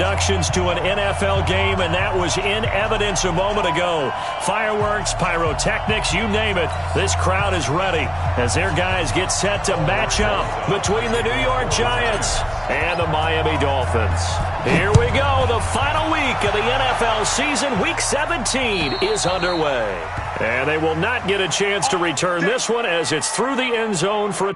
introductions to an NFL game, and that was in evidence a moment ago. Fireworks, pyrotechnics, you name it. This crowd is ready as their guys get set to match up between the New York Giants and the Miami Dolphins. Here we go. The final week of the NFL season. Week 17 is underway. And they will not get a chance to return this one as it's through the end zone for a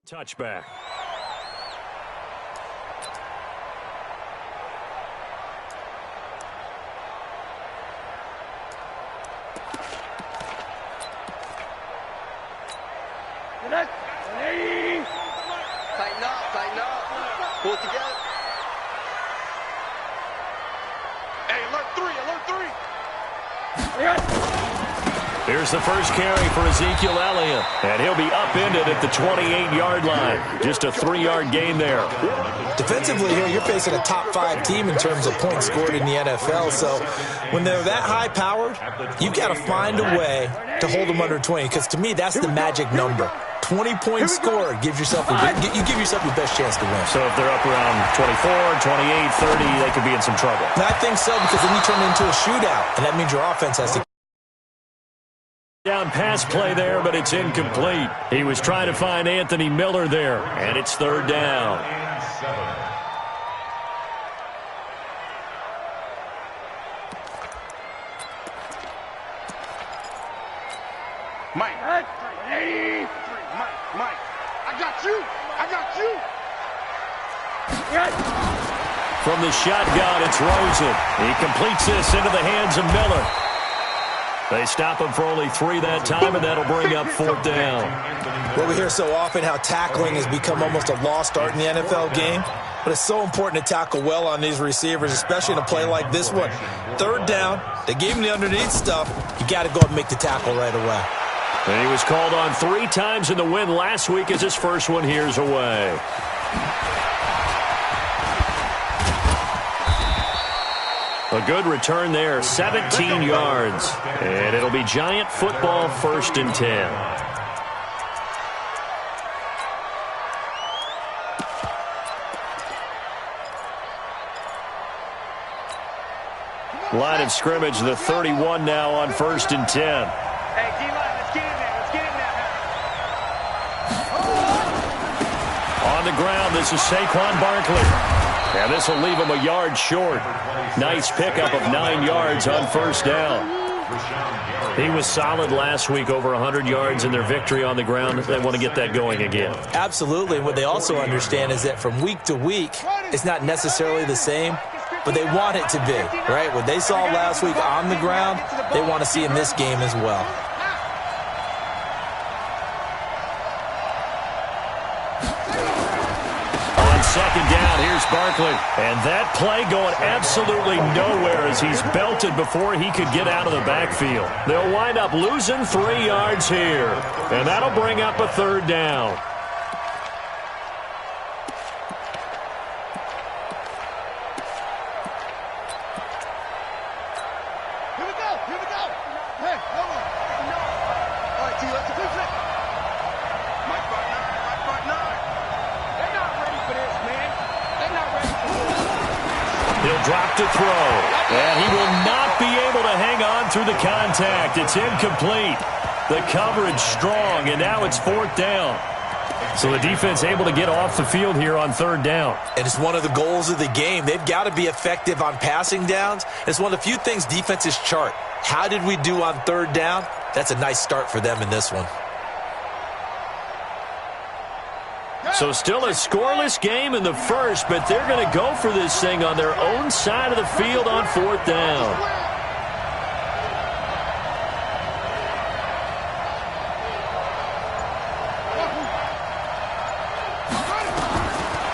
touchback. Tighten up. Pull it together. Hey, alert three. Here's the first carry for Ezekiel Elliott, and he'll be upended at the 28-yard line. Just a 3-yard gain there. Defensively here, you're facing a top-5 team in terms of points scored in the NFL, so when they're that high-powered, you've got to find a way to hold them under 20, because to me, that's the magic number. 20-point score gives yourself you give yourself your best chance to win. So if they're up around 24, 28, 30, they could be in some trouble. And I think so, because then you turn it into a shootout, and that means your offense has to down pass play there, but it's incomplete. He was trying to find Anthony Miller there, and it's third down. Mike, I got you. From the shotgun, it's Rosen. He completes this into the hands of Miller. They stop him for only 3 that time, and that'll bring up fourth down. Well, we hear so often how tackling has become almost a lost art in the NFL game, but it's so important to tackle well on these receivers, especially in a play like this one. Third down, they gave him the underneath stuff. You got to go and make the tackle right away. And he was called on 3 times in the win last week as his first one here's away. A good return there, 17 yards. And it'll be Giant football, 1st and 10. Line of scrimmage, the 31 now on 1st and 10. Hey, D-line, let's get in there. On the ground, this is Saquon Barkley. And this will leave him a yard short. Nice pickup of 9 yards on first down. He was solid last week, over 100 yards in their victory on the ground. They want to get that going again. Absolutely. What they also understand is that from week to week, it's not necessarily the same, but they want it to be, right? What they saw last week on the ground, they want to see in this game as well. second down. Here's Barkley. And that play going absolutely nowhere as he's belted before he could get out of the backfield. They'll wind up losing 3 yards here. And that'll bring up a third down. Drop to throw. And he will not be able to hang on through the contact. It's incomplete. The coverage strong, and now it's 4th down. So the defense able to get off the field here on 3rd down. And it's one of the goals of the game. They've got to be effective on passing downs. It's one of the few things defenses chart. How did we do on 3rd down? That's a nice start for them in this one. So still a scoreless game in the first, but they're going to go for this thing on their own side of the field on 4th down.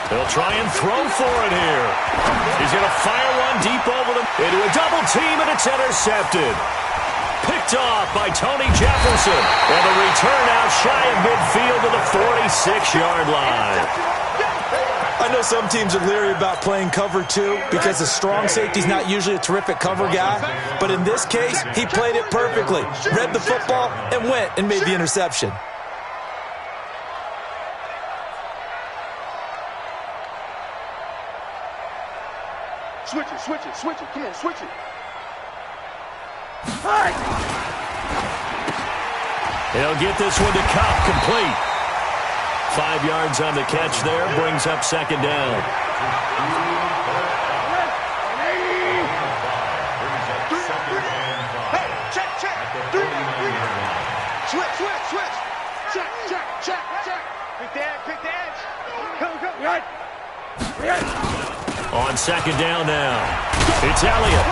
They'll try and throw for it here. He's going to fire one deep over them into a double team, and it's intercepted. Picked off by Tony Jefferson. And the return out shy of midfield to the 46-yard line. I know some teams are leery about playing cover 2 because the strong safety's not usually a terrific cover guy. But in this case, he played it perfectly. Read the football and went and made the interception. Switch it. Come on, switch it. He'll get this one to Cup, complete. 5 yards on the catch there, brings up 2nd down. Hey, check. Switch. Check. Pick the edge. Go. On 2nd down now. It's Elliott.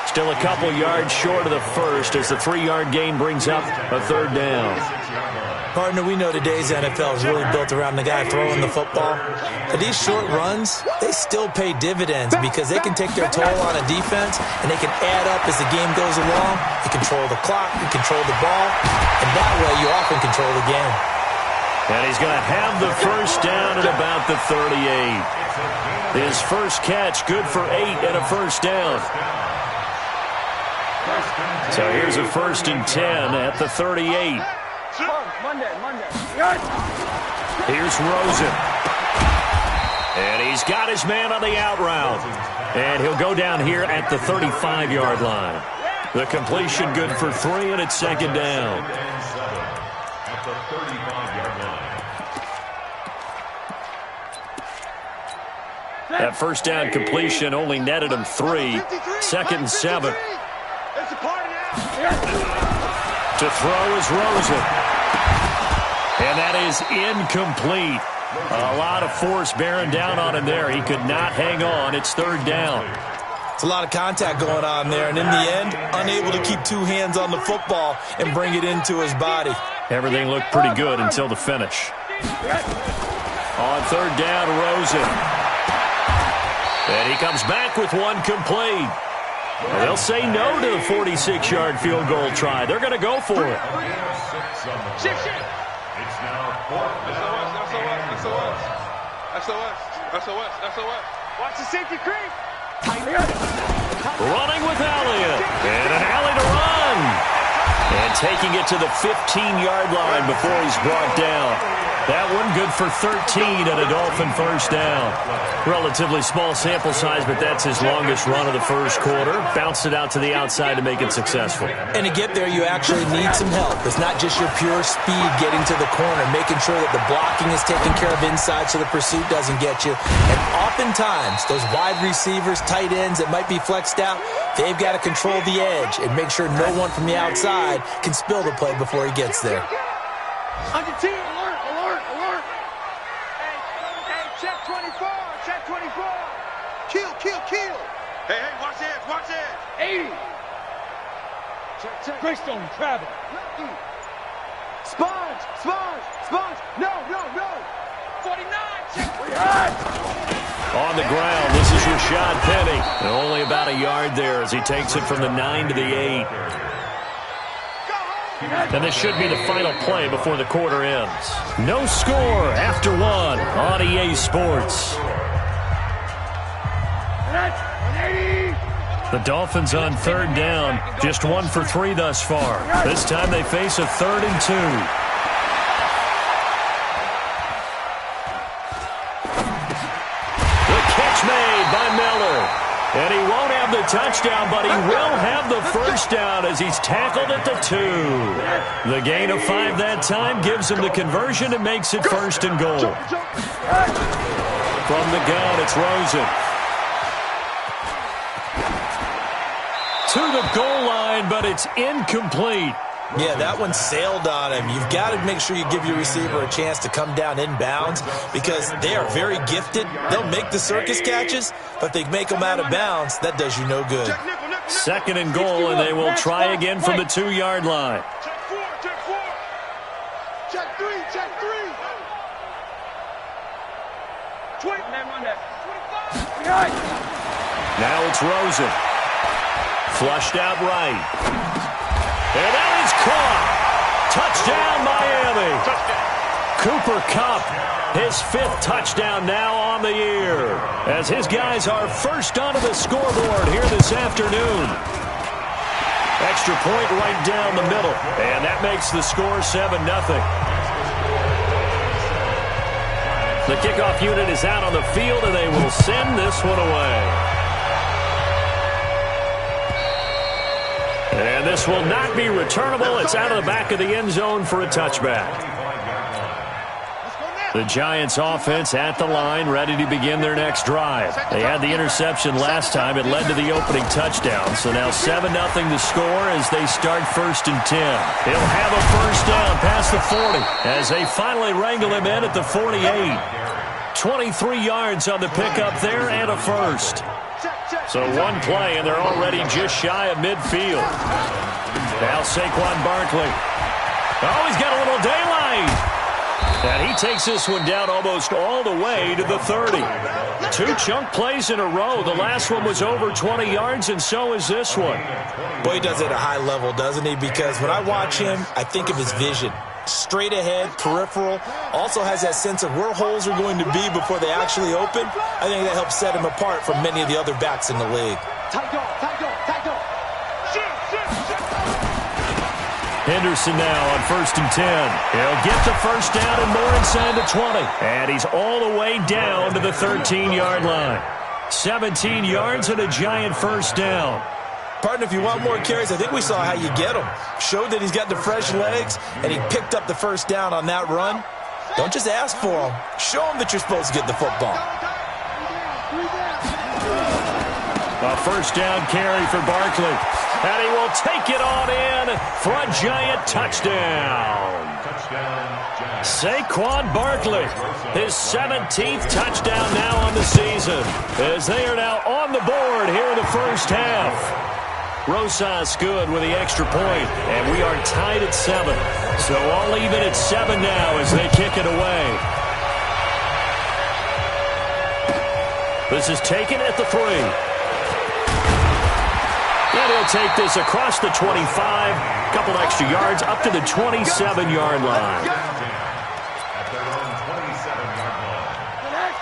Still a couple yards short of the first as the 3-yard gain brings up a 3rd down. Partner, we know today's NFL is really built around the guy throwing the football. But these short runs, they still pay dividends because they can take their toll on a defense and they can add up as the game goes along. You control the clock, you control the ball, and that way you often control the game. And he's going to have the first down at about the 38. His first catch, good for 8 and a first down. So here's a 1st and 10 at the 38. Monday. Here's Rosen. And he's got his man on the out route. And he'll go down here at the 35-yard line. The completion good for 3, and it's 2nd down. That first down completion only netted him 3. 2nd and 7. To throw is Rosen. And that is incomplete. A lot of force bearing down on him there. He could not hang on. It's 3rd down. It's a lot of contact going on there, and in the end, unable to keep 2 hands on the football and bring it into his body. Everything looked pretty good until the finish. On 3rd down, Rosen. And he comes back with one complete. Well, they'll say no to the 46-yard field goal try. They're going to go for it. Shift. It's now 4th. SOS. Watch the safety creep. Running with Elliott. And an alley to run. And taking it to the 15-yard line before he's brought down. That one good for 13 and a Dolphin first down. Relatively small sample size, but that's his longest run of the first quarter. Bounced it out to the outside to make it successful. And to get there, you actually need some help. It's not just your pure speed getting to the corner, making sure that the blocking is taken care of inside so the pursuit doesn't get you. And oftentimes, those wide receivers, tight ends that might be flexed out, they've got to control the edge and make sure no one from the outside can spill the play before he gets there. On your team, alert. Hey, check 24. Kill. Hey, watch edge. 80. Check. Greystone, travel. Sponge. No. On the ground, this is Rashad Penny. And only about a yard there as he takes it from the 9 to the 8. And this should be the final play before the quarter ends. No score after one on EA Sports. The Dolphins on third down, just 1 for 3 thus far. This time they face a 3rd and 2. The catch made by Miller. And he won't have the touchdown, but he will have the first down as he's tackled at the 2. The gain of 5 that time gives him the conversion and makes it 1st and goal. From the gun, it's Rosen. To the goal line, but it's incomplete. Yeah, that one sailed on him. You've got to make sure you give your receiver a chance to come down inbounds because they are very gifted. They'll make the circus catches, but if they make them out of bounds, that does you no good. 2nd and goal, and they will try again from the 2-yard line. Check three. Now it's Rosen. Flushed out right. And that is caught. Touchdown, Miami. Cooper Kupp, his 5th touchdown now on the year, as his guys are first onto the scoreboard here this afternoon. Extra point right down the middle, and that makes the score 7-0. The kickoff unit is out on the field, and they will send this one away. And this will not be returnable. It's out of the back of the end zone for a touchback. The Giants offense at the line, ready to begin their next drive. They had the interception last time. It led to the opening touchdown. So now 7-0 to score as they start 1st and 10. He'll have a first down past the 40 as they finally wrangle him in at the 48. 23 yards on the pickup there and a first. So one play, and they're already just shy of midfield. Now Saquon Barkley. Oh, he's got a little daylight. And he takes this one down almost all the way to the 30. 2 chunk plays in a row. The last one was over 20 yards, and so is this one. Boy, he does it at a high level, doesn't he? Because when I watch him, I think of his vision. Straight ahead, peripheral, also has that sense of where holes are going to be before they actually open. I think that helps set him apart from many of the other backs in the league. Henderson now on 1st and 10. He'll get the first down and more inside the 20. And he's all the way down to the 13-yard line. 17 yards and a giant first down. Partner, if you want more carries, I think we saw how you get him. Showed that he's got the fresh legs, and he picked up the first down on that run. Don't just ask for him. Show him that you're supposed to get the football. A first down carry for Barkley. And he will take it on in for a giant touchdown. Saquon Barkley, his 17th touchdown now on the season, as they are now on the board here in the first half. Rosas good with the extra point, and we are tied at 7. So all even at 7 now as they kick it away. This is taken at the 3. And he'll take this across the 25, a couple extra yards, up to the 27-yard line.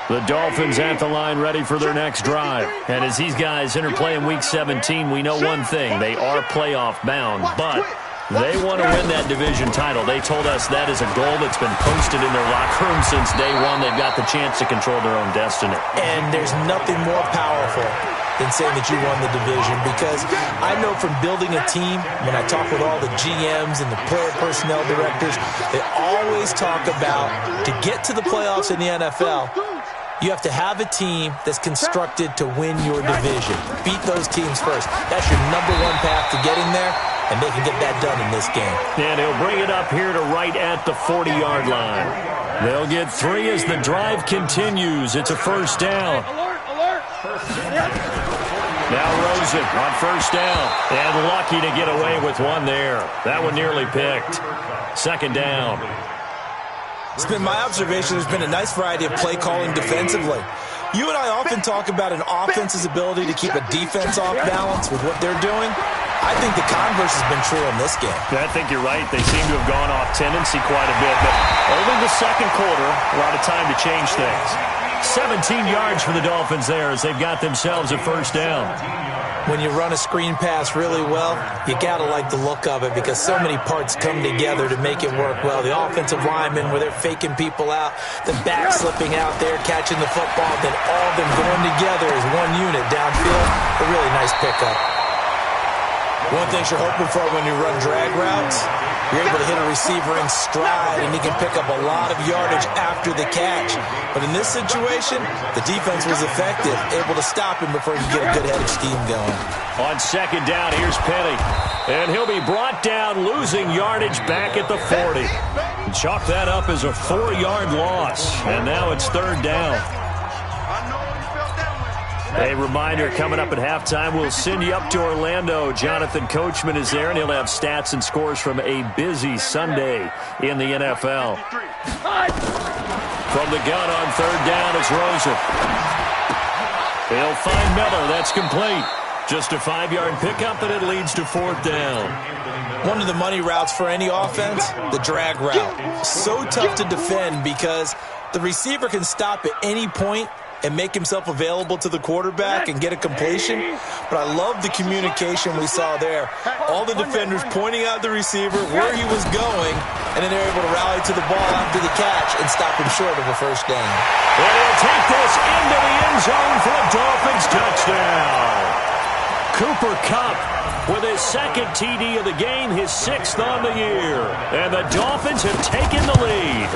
The Dolphins at the line ready for their next drive. And as these guys interplay in Week 17, we know one thing. They are playoff bound, but they want to win that division title. They told us that is a goal that's been posted in their locker room since day one. They've got the chance to control their own destiny. And there's nothing more powerful than saying that you won the division, because I know from building a team, when I talk with all the GMs and the player personnel directors, they always talk about to get to the playoffs in the NFL, you have to have a team that's constructed to win your division. Beat those teams first. That's your #1 path to getting there, and they can get that done in this game. And he'll bring it up here to right at the 40-yard line. They'll get 3 as the drive continues. It's a first down. Now Rosen on first down. And lucky to get away with one there. That one nearly picked. Second down. It's been my observation there's been a nice variety of play calling defensively. You and I often talk about an offense's ability to keep a defense off balance with what they're doing. I think the converse has been true in this game. I think you're right. They seem to have gone off tendency quite a bit, but only the second quarter, a lot of time to change things. 17 yards for the Dolphins there as they've got themselves a first down. When you run a screen pass really well, you got to like the look of it because so many parts come together to make it work well. The offensive linemen, where they're faking people out, the back slipping out there, catching the football, then all of them going together as one unit downfield. A really nice pickup. One thing you're hoping for when you run drag routes, you're able to hit a receiver in stride, and he can pick up a lot of yardage after the catch. But in this situation, the defense was effective, able to stop him before he could get a good head of steam going. On second down, here's Penny. And he'll be brought down, losing yardage back at the 40. Chalk that up as a 4-yard loss, and now it's third down. A reminder, coming up at halftime, we'll send you up to Orlando. Jonathan Coachman is there, and he'll have stats and scores from a busy Sunday in the NFL. From the gun on third down, it's Rosen. He'll find Miller. That's complete. Just a 5-yard pickup, and it leads to fourth down. One of the money routes for any offense, the drag route. So tough to defend because the receiver can stop at any point and make himself available to the quarterback and get a completion. But I love the communication we saw there. All the defenders pointing out the receiver, where he was going, and then they're able to rally to the ball after the catch and stop him short of a first down. And he'll take this into the end zone for a Dolphins touchdown. Cooper Kupp with his second TD of the game, his 6th on the year. And the Dolphins have taken the lead.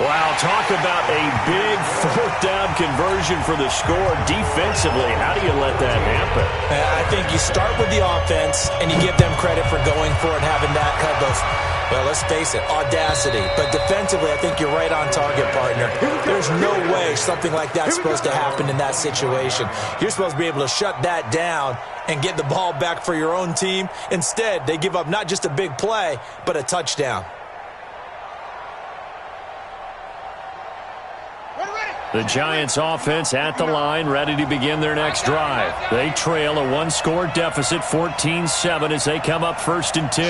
Wow, talk about a big fourth down conversion for the score defensively. How do you let that happen? I think you start with the offense, and you give them credit for going for it, having that kind of, well, let's face it, audacity. But defensively, I think you're right on target, partner. There's no way something like that's supposed to happen in that situation. You're supposed to be able to shut that down and get the ball back for your own team. Instead, they give up not just a big play, but a touchdown. The Giants offense at the line, ready to begin their next drive. They trail a 1-score deficit, 14-7, as they come up 1st and 10.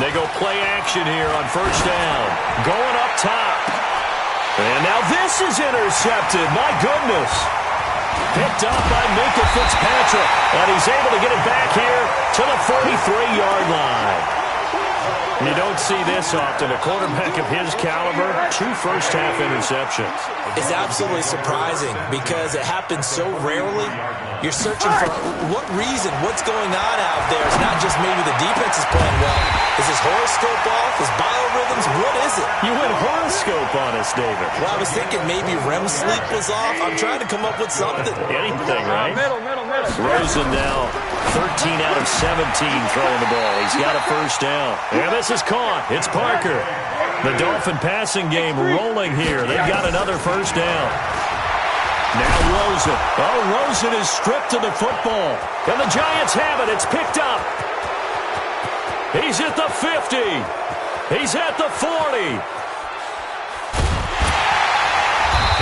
They go play action here on first down. Going up top. And now this is intercepted. My goodness. Picked up by Minkah Fitzpatrick. And he's able to get it back here to the 43-yard line. You don't see this often. A quarterback of his caliber, 2 first-half interceptions. It's absolutely surprising because it happens so rarely. You're searching for what reason, what's going on out there. It's not just maybe the defense is playing well. Is his horoscope off? His biorhythms? What is it? You went horoscope on us, David. Well, I was thinking maybe REM sleep was off. I'm trying to come up with something. Anything, right? Middle. Rosen now 13 out of 17 throwing the ball. He's got a first down. And this is caught. It's Parker. The Dolphin passing game rolling here. They've got another first down. Now Rosen. Oh, Rosen is stripped of the football. And the Giants have it. It's picked up. He's at the 50. He's at the 40.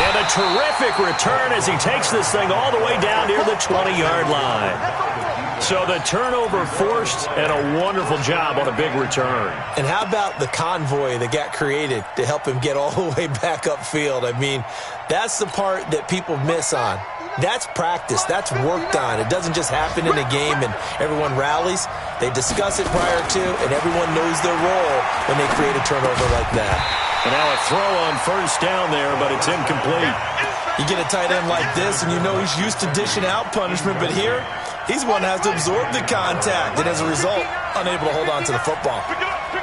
And a terrific return as he takes this thing all the way down near the 20-yard line. So the turnover forced and a wonderful job on a big return. And how about the convoy that got created to help him get all the way back upfield? I mean, that's the part that people miss on. That's practice. That's worked on. It doesn't just happen in a game and everyone rallies. They discuss it prior to, and everyone knows their role when they create a turnover like that. And now a throw on first down there, but it's incomplete. You get a tight end like this, and you know he's used to dishing out punishment, but here, he's one that has to absorb the contact, and as a result, unable to hold on to the football.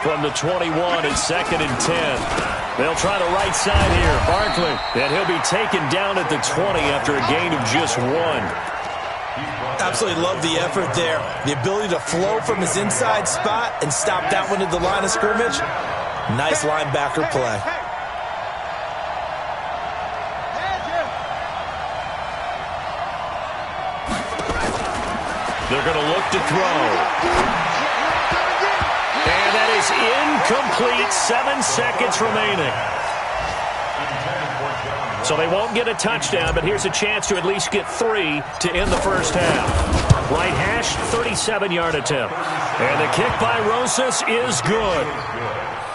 From the 21, it's 2nd and 10. They'll try the right side here. Barkley, and he'll be taken down at the 20 after a gain of just 1. Absolutely love the effort there. The ability to flow from his inside spot and stop that one at the line of scrimmage. Nice linebacker play. They're going to look to throw. And that is incomplete. 7 seconds remaining. So they won't get a touchdown, but here's a chance to at least get 3 to end the first half. Right hash, 37-yard attempt. And the kick by Rosas is good.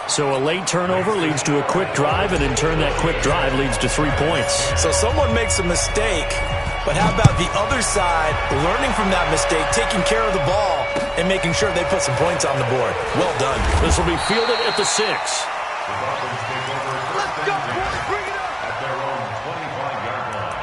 So a late turnover leads to a quick drive, and in turn that quick drive leads to 3 points. So someone makes a mistake, but how about the other side learning from that mistake, taking care of the ball, and making sure they put some points on the board? Well done. This will be fielded at the 6. Let's go, boys. Bring it up. At their own 25-yard line.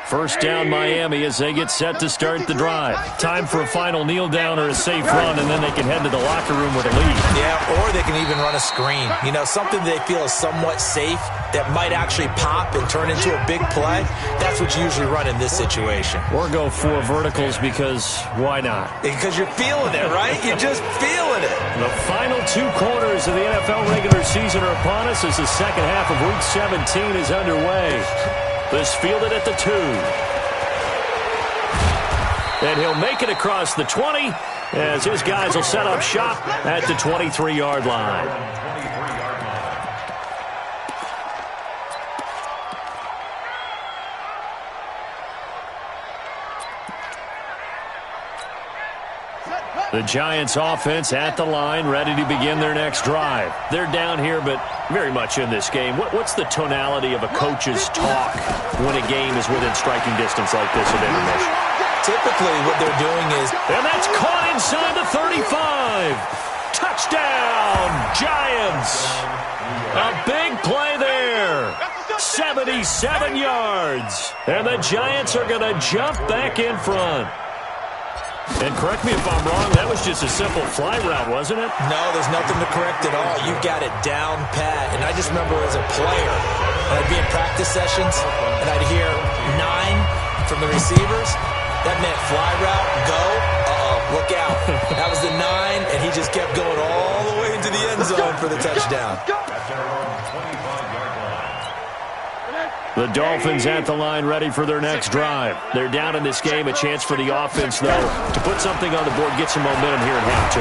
First down Miami as they get set to start the drive. Time for a final kneel down or a safe run, and then they can head to the locker room with a lead. Yeah, or they can even run a screen. You know, something they feel is somewhat safe that might actually pop and turn into a big play. That's what you usually run in this situation. Or go 4 verticals because why not? Because you're feeling it, right? You're just feeling it. The final 2 quarters of the NFL regular season are upon us as the second half of Week 17 is underway. This fielded at the 2. And he'll make it across the 20 as his guys will set up shop at the 23-yard line. The Giants offense at the line, ready to begin their next drive. They're down here, but very much in this game. What's the tonality of a coach's talk when a game is within striking distance like this at intermission? Typically, what they're doing is... And that's caught inside the 35. Touchdown, Giants. A big play there. 77 yards. And the Giants are going to jump back in front. And correct me if I'm wrong, that was just a simple fly route, wasn't it? No, there's nothing to correct at all. You got it down pat. And I just remember as a player, I'd be in practice sessions, and I'd hear 9 from the receivers. That meant fly route, go, look out. That was the 9, and he just kept going all the way into the end zone for the touchdown. The Dolphins at the line ready for their next drive. They're down in this game. A chance for the offense, though, to put something on the board, get some momentum here in half 2.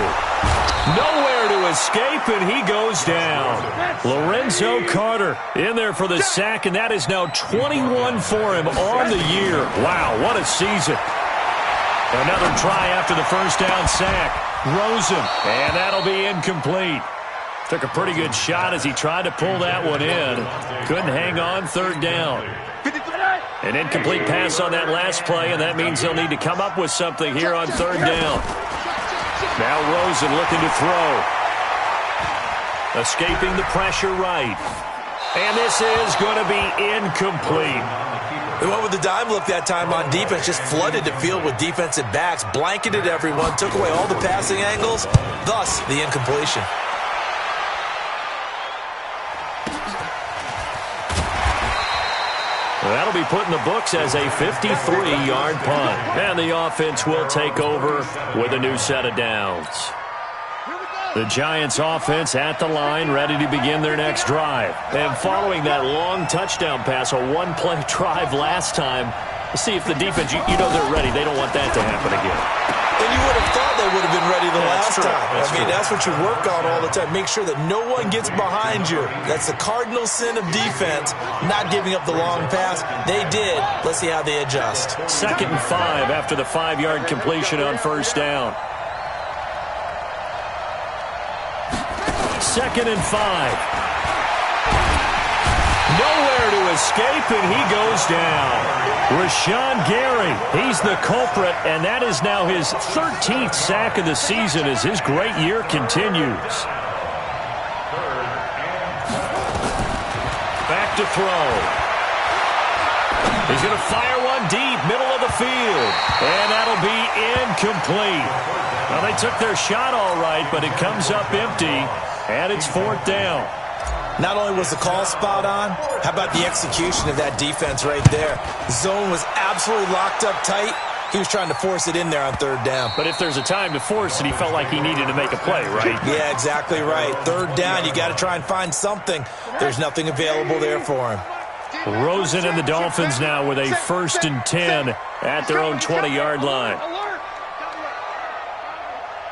Nowhere to escape, and he goes down. Lorenzo Carter in there for the sack, and that is now 21 for him on the year. Wow, what a season. Another try after the first down sack. Rosen, and that'll be incomplete. Took a pretty good shot as he tried to pull that one in. Couldn't hang on, third down. An incomplete pass on that last play, and that means they'll need to come up with something here on third down. Now Rosen looking to throw. Escaping the pressure right. And this is going to be incomplete. They went with the dime look that time on defense, just flooded the field with defensive backs, blanketed everyone, took away all the passing angles, thus the incompletion. That'll be put in the books as a 53-yard punt. And the offense will take over with a new set of downs. The Giants offense at the line, ready to begin their next drive. And following that long touchdown pass, a one-play drive last time, let's see if the defense, you know they're ready. They don't want that to happen again. And you would have thought they would have been ready the last time. That's what you work on all the time. Make sure that no one gets behind you. That's the cardinal sin of defense, not giving up the long pass. They did. Let's see how they adjust. 2nd and 5 after the 5-yard completion on first down. 2nd and 5. Nowhere to escape, and he goes down. Rashawn Gary, he's the culprit, and that is now his 13th sack of the season as his great year continues. Back to throw. He's going to fire one deep, middle of the field, and that'll be incomplete. Well, they took their shot all right, but it comes up empty, and it's 4th down. Not only was the call spot on, how about the execution of that defense right there? Zone was absolutely locked up tight. He was trying to force it in there on third down. But if there's a time to force it, he felt like he needed to make a play, right? Yeah, exactly right. Third down, you got to try and find something. There's nothing available there for him. Rosen and the Dolphins now with a 1st and 10 at their own 20-yard line.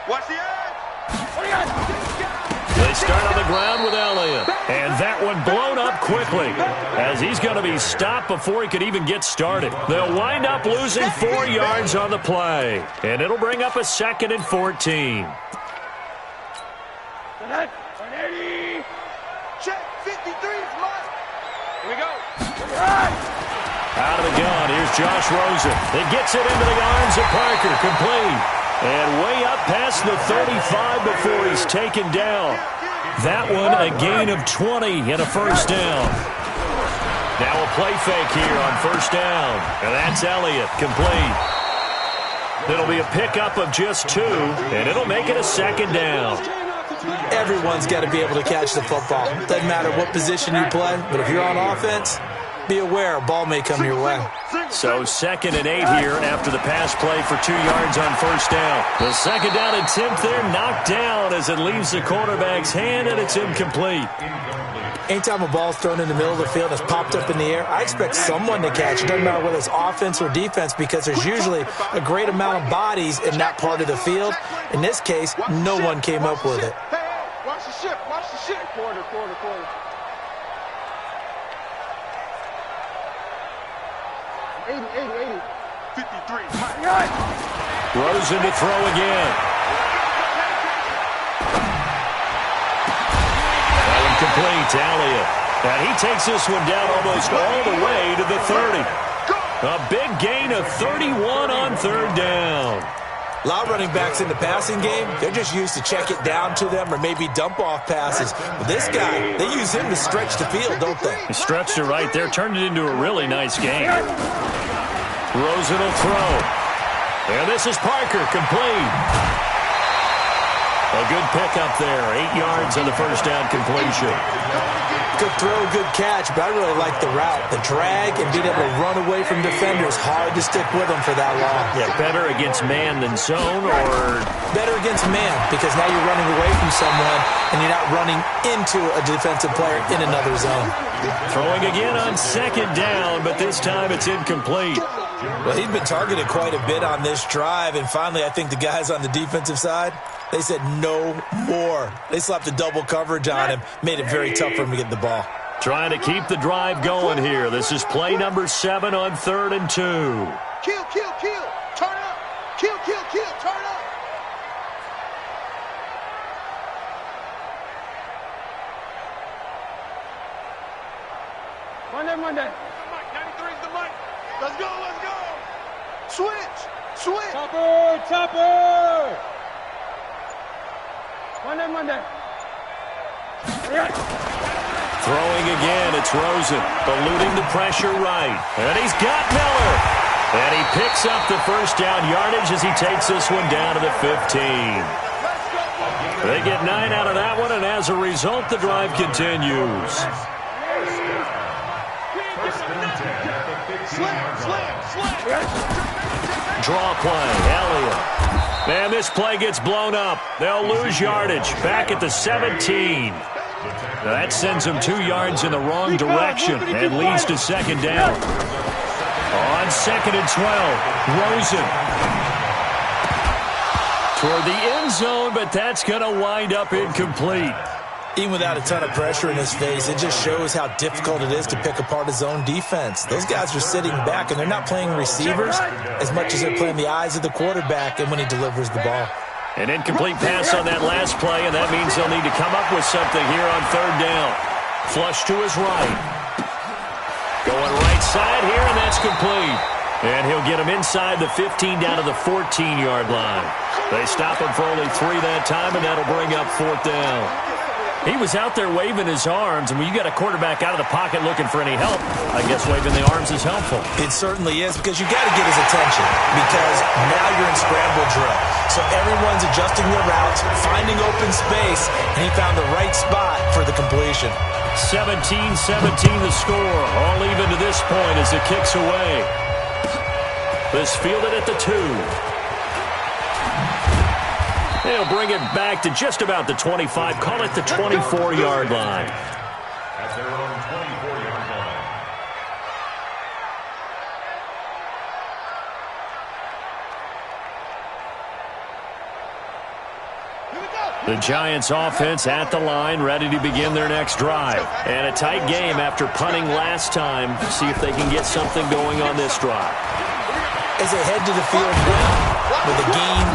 Watch the edge. They start on the ground with Elliott. And that one blown up quickly as he's going to be stopped before he could even get started. They'll wind up losing 4 yards on the play. And it'll bring up a 2nd and 14. Check 53 is mine. Here we go. Out of the gun, here's Josh Rosen. He gets it into the arms of Parker, complete. And way up past the 35 before he's taken down. That one a gain of 20 and a 1st down. Now a play fake here on 1st down. And that's Elliott, complete. It'll be a pickup of just 2, and it'll make it a 2nd down. Everyone's got to be able to catch the football. Doesn't matter what position you play, but if you're on offense, be aware a ball may come your way. So 2nd and 8 here after the pass play for 2 yards on 1st down. The 2nd down attempt there knocked down as it leaves the quarterback's hand, and it's incomplete. Anytime a ball's thrown in the middle of the field and it's popped up in the air, I expect someone to catch it. Doesn't matter whether it's offense or defense, because there's usually a great amount of bodies in that part of the field. In this case, no one came up with it. Hey, watch the ship. Watch the ship. Quarter. 80, 53. Rosen to throw again. That one complete to Elliott. And he takes this one down almost all the way to the 30. A big gain of 31 on 3rd down. A lot of running backs in the passing game, they're just used to check it down to them or maybe dump off passes. But this guy, they use him to stretch the field, don't they? He stretched it right there, turned it into a really nice game. Rosen will throw. And this is Parker, complete. A good pickup there, 8 yards on the 1st down completion. Good throw, good catch, but I really like the route. The drag and being able to run away from defenders, hard to stick with them for that long. Yeah, better against man than zone, or? Better against man, because now you're running away from someone and you're not running into a defensive player in another zone. Throwing again on 2nd down, but this time it's incomplete. Well, he'd been targeted quite a bit on this drive, and finally I think the guys on the defensive side, they said no more. They slapped the double coverage on him, made it very tough for him to get the ball. Trying to keep the drive going here. This is play number 7 on 3rd and 2. Kill. Turn up. Kill. Turn up. Monday. 93's the mic. Let's go. Switch. Topper. Monday. Throwing again, it's Rosen, eluding the pressure right. And he's got Miller. And he picks up the 1st down yardage as he takes this one down to the 15. They get 9 out of that one, and as a result, the drive continues. Draw play, Elliott. Man, this play gets blown up. They'll lose yardage back at the 17. That sends them 2 yards in the wrong direction and leads to 2nd down. On 2nd and 12, Rosen. Toward the end zone, but that's going to wind up incomplete. Even without a ton of pressure in his face, it just shows how difficult it is to pick apart his own defense. Those guys are sitting back, and they're not playing receivers as much as they're playing the eyes of the quarterback and when he delivers the ball. An incomplete pass on that last play, and that means they'll need to come up with something here on 3rd down. Flush to his right. Going right side here, and that's complete. And he'll get him inside the 15 down to the 14-yard line. They stop him for only 3 that time, and that'll bring up 4th down. He was out there waving his arms, and when you got a quarterback out of the pocket looking for any help, I guess waving the arms is helpful. It certainly is, because you got to get his attention, because now you're in scramble drill. So everyone's adjusting their routes, finding open space, and he found the right spot for the completion. 17-17 the score, all even to this point as it kicks away. is fielded at the 2. They'll bring it back to just about the 25. Call it the 24-yard line. At their own 24-yard line. The Giants offense at the line, ready to begin their next drive. And a tight game after punting last time. See if they can get something going on this drive. As they head to the field now, with a game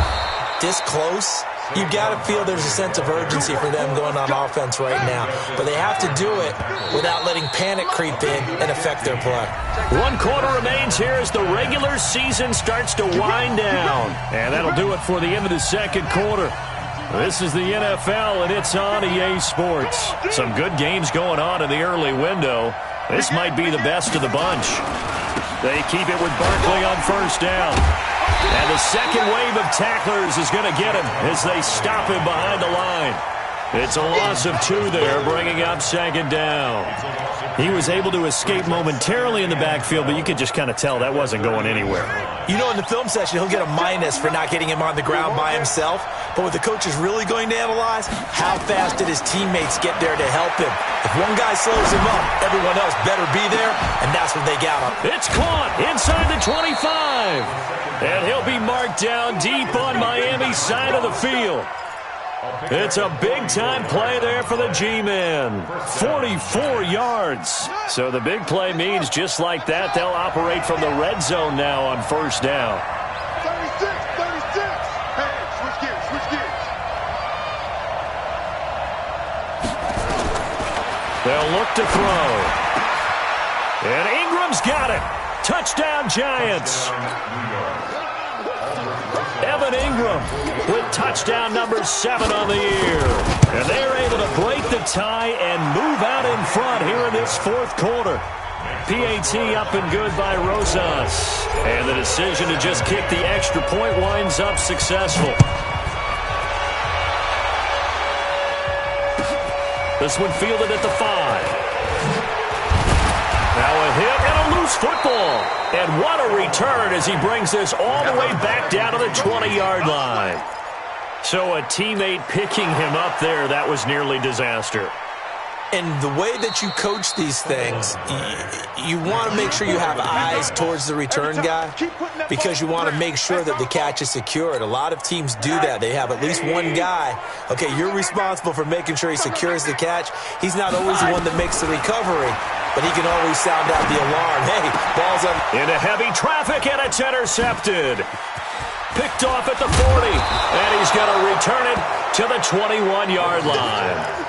this close, you've got to feel there's a sense of urgency for them going on offense right now. But they have to do it without letting panic creep in and affect their play. 1 quarter remains here as the regular season starts to wind down. And that'll do it for the end of the second quarter. This is the NFL, and it's on EA Sports. Some good games going on in the early window. This might be the best of the bunch. They keep it with Barkley on first down. And the second wave of tacklers is going to get him as they stop him behind the line. It's a loss of 2 there, bringing up second down. He was able to escape momentarily in the backfield, but you could just kind of tell that wasn't going anywhere. You know, in the film session, he'll get a minus for not getting him on the ground by himself. But what the coach is really going to analyze, how fast did his teammates get there to help him? If one guy slows him up, everyone else better be there, and that's what they got him. It's caught inside the 25. And he'll be marked down deep on Miami's side of the field. It's a big-time play there for the G-men. 44 yards. So the big play means just like that, they'll operate from the red zone now on first down. 36. Hey, switch gears. They'll look to throw. And Ingram's got it. Touchdown, Giants. Evan Ingram with touchdown number 7 on the year. And they're able to break the tie and move out in front here in this fourth quarter. PAT up and good by Rosas. And the decision to just kick the extra point winds up successful. This one fielded at the 5. Now a hit and a loose football. And what a return as he brings this all the way back down to the 20-yard line. So a teammate picking him up there, that was nearly disaster. And the way that you coach these things, you want to make sure you have eyes towards the return guy because you want to make sure that the catch is secured. A lot of teams do that. They have at least one guy. Okay, you're responsible for making sure he secures the catch. He's not always the one that makes the recovery, but he can always sound out the alarm. Hey, ball's up. Into heavy traffic, and it's intercepted. Picked off at the 40, and he's going to return it to the 21-yard line.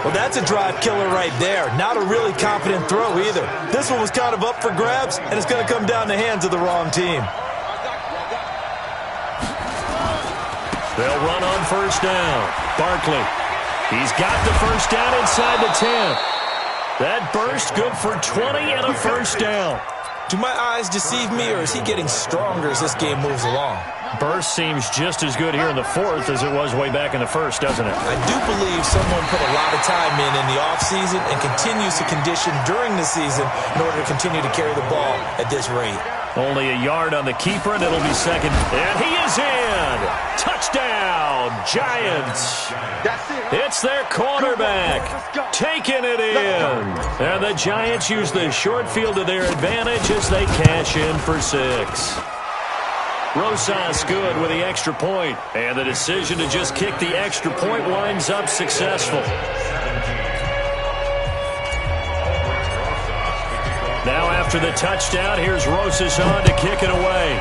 Well, that's a drive killer right there. Not a really confident throw either. This one was kind of up for grabs, and it's going to come down the hands of the wrong team. They'll run on first down. Barkley. He's got the first down inside the 10. That burst good for 20 and a first down. Do my eyes deceive me, or is he getting stronger as this game moves along? Burst seems just as good here in the fourth as it was way back in the first, doesn't it? I do believe someone put a lot of time in the offseason and continues to condition during the season in order to continue to carry the ball at this rate. Only a yard on the keeper, and it'll be second. And he is in! Touchdown, Giants! It's their quarterback taking it in. And the Giants use the short field to their advantage as they cash in for 6. Rosas good with the extra point, and the decision to just kick the extra point winds up successful. Now after the touchdown, here's Rosas on to kick it away.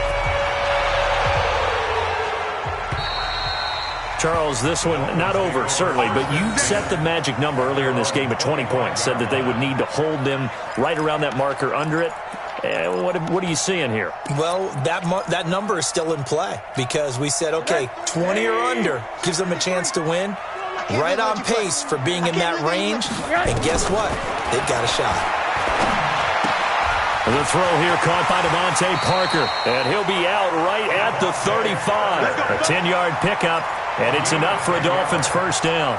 Charles, this one not over, certainly, but you set the magic number earlier in this game at 20 points, said that they would need to hold them right around that marker under it. What are you seeing here? Well, that number is still in play because we said, okay, 20 or under gives them a chance to win. Right on pace for being in that range. And guess what? They've got a shot. The throw here caught by Devontae Parker, and he'll be out right at the 35. A 10-yard pickup, and it's enough for a Dolphins first down.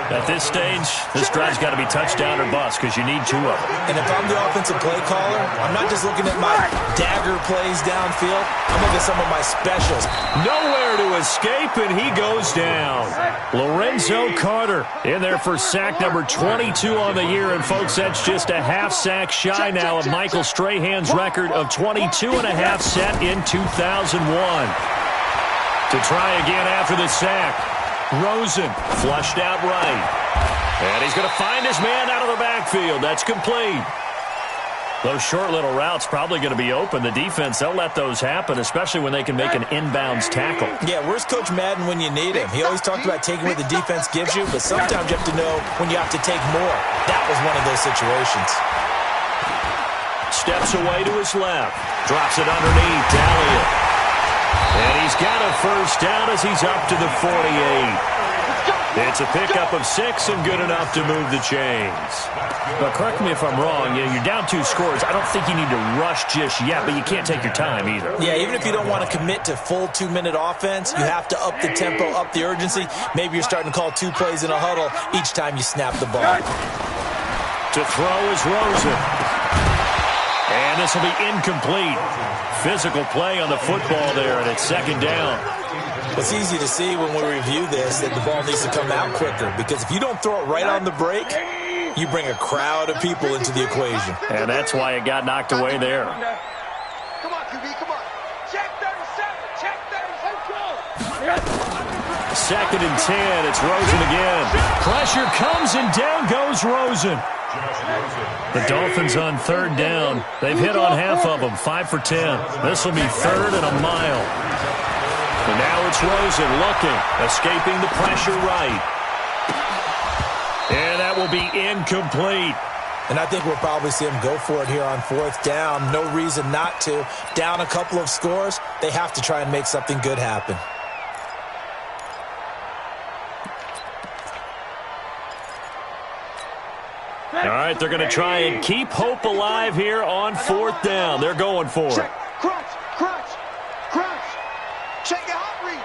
At this stage, this drive's got to be touchdown or bust because you need 2 of them. And if I'm the offensive play caller, I'm not just looking at my dagger plays downfield. I'm looking at some of my specials. Nowhere to escape, and he goes down. Lorenzo Carter in there for sack number 22 on the year. And, folks, that's just a half sack shy now of Michael Strahan's record of 22 and a half set in 2001. To try again after the sack. Rosen flushed out right. And he's going to find his man out of the backfield. That's complete. Those short little routes probably going to be open. The defense, they'll let those happen, especially when they can make an inbounds tackle. Yeah, where's Coach Madden when you need him? He always talked about taking what the defense gives you, but sometimes you have to know when you have to take more. That was one of those situations. Steps away to his left. Drops it underneath. Elliott. And he's got a first down as he's up to the 48. It's a pickup of 6 and good enough to move the chains. But correct me if I'm wrong, you're down 2 scores. I don't think you need to rush just yet, but you can't take your time either. Yeah, even if you don't want to commit to full 2-minute offense, you have to up the tempo, up the urgency. Maybe you're starting to call 2 plays in a huddle each time you snap the ball. To throw is Rosen. And this will be incomplete. Physical play on the football there, and it's second down. It's easy to see when we review this that the ball needs to come out quicker, because if you don't throw it right on the break, you bring a crowd of people into the equation. And that's why it got knocked away there. Come on, QB, come on. Check 37, check 37. Second and 10, it's Rosen again. Pressure comes, and down goes Rosen. The Dolphins on third down. They've hit on half of them, 5 for 10. This will be third and a mile. And now it's Rosen looking, escaping the pressure right. And that will be incomplete. And I think we'll probably see him go for it here on 4th down. No reason not to. Down a couple of scores, they have to try and make something good happen. All right, they're going to try and keep hope alive here on 4th down. They're going for it. Crunch, crunch, crunch. Shake it hot, read.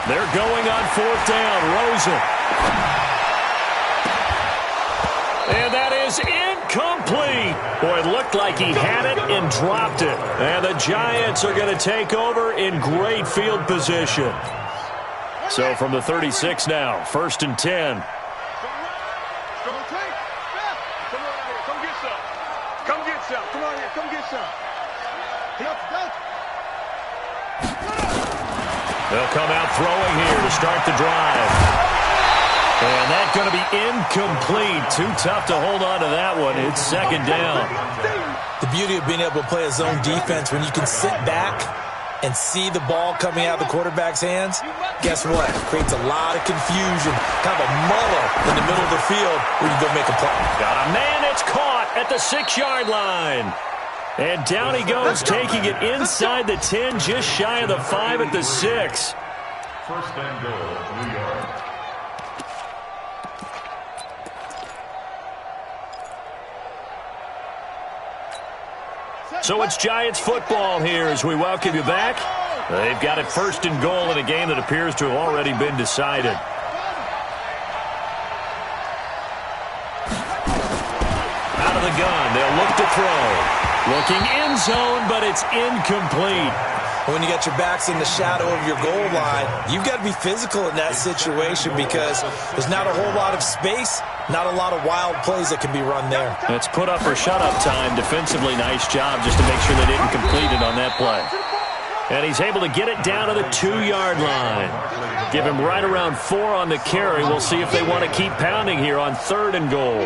They're going on 4th down. Rosen. And that is incomplete. Boy, it looked like he had it and dropped it. And the Giants are going to take over in great field position. So from the 36 now, 1st and 10. They'll come out throwing here to start the drive. And that's going to be incomplete. Too tough to hold on to that one. It's second down. The beauty of being able to play a zone defense when you can sit back and see the ball coming out of the quarterback's hands, guess what? It creates a lot of confusion, kind of a muddle in the middle of the field where you go make a play. Got a man that's caught at the 6-yard line. And down he goes, taking it inside the 10, just shy of the 5 at the 6. First and goal, New York. So it's Giants football here as we welcome you back. They've got it 1st and goal in a game that appears to have already been decided. Out of the gun, they'll look to throw. Looking end zone, but it's incomplete. When you got your backs in the shadow of your goal line, you've got to be physical in that situation because there's not a whole lot of space, not a lot of wild plays that can be run there. It's put up or shut up time. Defensively, nice job just to make sure they didn't complete it on that play. And he's able to get it down to the 2-yard line. Give him right around 4 on the carry. We'll see if they want to keep pounding here on 3rd and goal.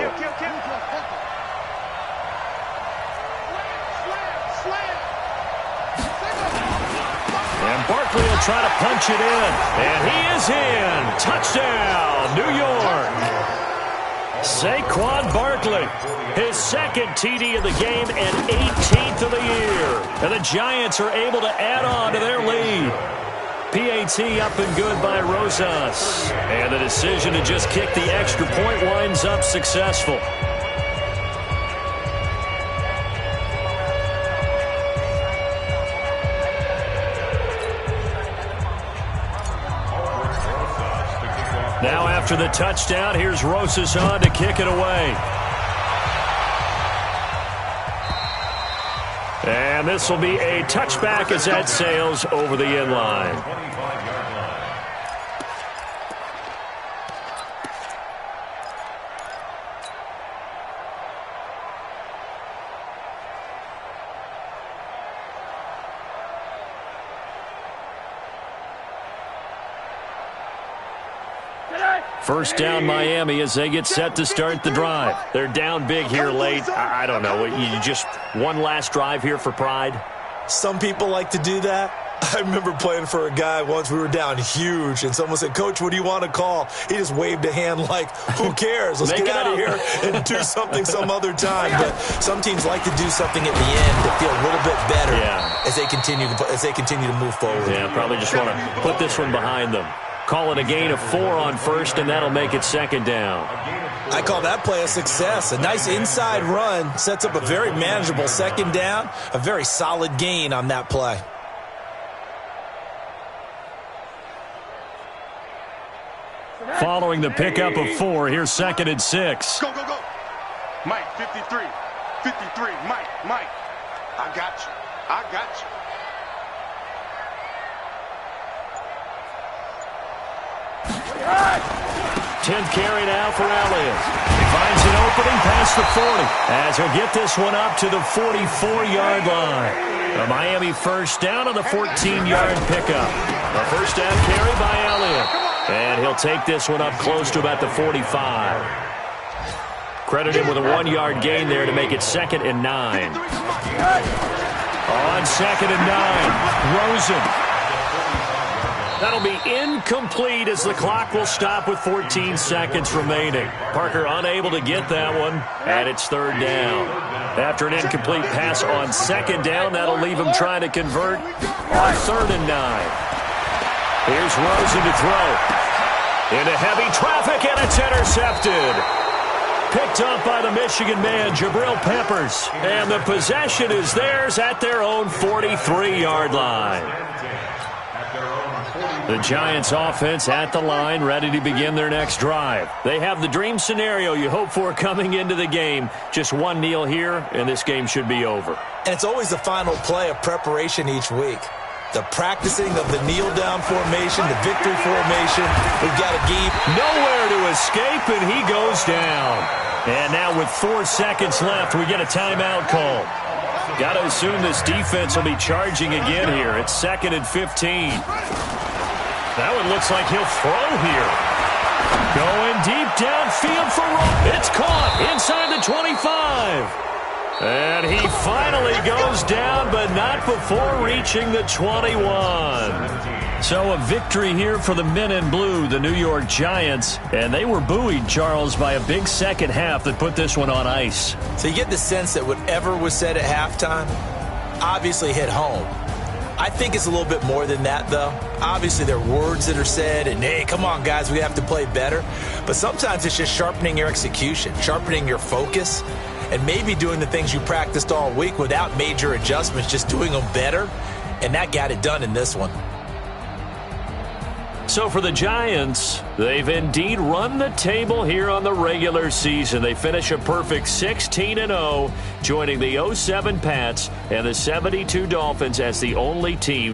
Barkley will try to punch it in. And he is in. Touchdown, New York. Saquon Barkley, his 2nd TD of the game and 18th of the year. And the Giants are able to add on to their lead. PAT up and good by Rosas. And the decision to just kick the extra point winds up successful. Now after the touchdown, here's Rosas on to kick it away. And this will be a touchback as that sails over the end line. First down Miami as they get set to start the drive. They're down big here late. I don't know. You just one last drive here for pride? Some people like to do that. I remember playing for a guy once. We were down huge, and someone said, "Coach, what do you want to call?" He just waved a hand like, who cares? Let's get out of here and do something some other time. But some teams like to do something at the end to feel a little bit better as they continue to move forward. Yeah, probably just want to put this one behind them. Call it a gain of 4 on first, and that'll make it second down. I call that play a success. A nice inside run sets up a very manageable second down, a very solid gain on that play. Following the pickup of 4, here's 2nd and 6. Go, go, go. Mike, 53. 53. Mike. I got you. 10th carry now for Elliott. He finds an opening past the 40 as he'll get this one up to the 44-yard line. A Miami first down on the 14-yard pickup. A first down carry by Elliott. And he'll take this one up close to about the 45. Credit him with a 1-yard gain there to make it 2nd and 9. On 2nd and 9, Rosen. That'll be incomplete as the clock will stop with 14 seconds remaining. Parker unable to get that one, and it's 3rd down. After an incomplete pass on 2nd down, that'll leave him trying to convert on 3rd and 9. Here's Rosen to throw. Into heavy traffic, and it's intercepted. Picked up by the Michigan man, Jabril Peppers. And the possession is theirs at their own 43-yard line. The Giants offense at the line, ready to begin their next drive. They have the dream scenario you hope for coming into the game. Just one kneel here, and this game should be over. And it's always the final play of preparation each week. The practicing of the kneel-down formation, the victory formation. We've got a game. Nowhere to escape, and he goes down. And now with 4 seconds left, we get a timeout call. Got to assume this defense will be charging again here. It's 2nd and 15. That one looks like he'll throw here. Going deep downfield for Rowe. It's caught inside the 25. And he finally goes down, but not before reaching the 21. So a victory here for the men in blue, the New York Giants. And they were buoyed, Charles, by a big second half that put this one on ice. So you get the sense that whatever was said at halftime obviously hit home. I think it's a little bit more than that, though. Obviously, there are words that are said, and, hey, come on, guys, we have to play better. But sometimes it's just sharpening your execution, sharpening your focus, and maybe doing the things you practiced all week without major adjustments, just doing them better. And that got it done in this one. So for the Giants, they've indeed run the table here on the regular season. They finish a perfect 16-0, joining the 07 Pats and the 72 Dolphins as the only team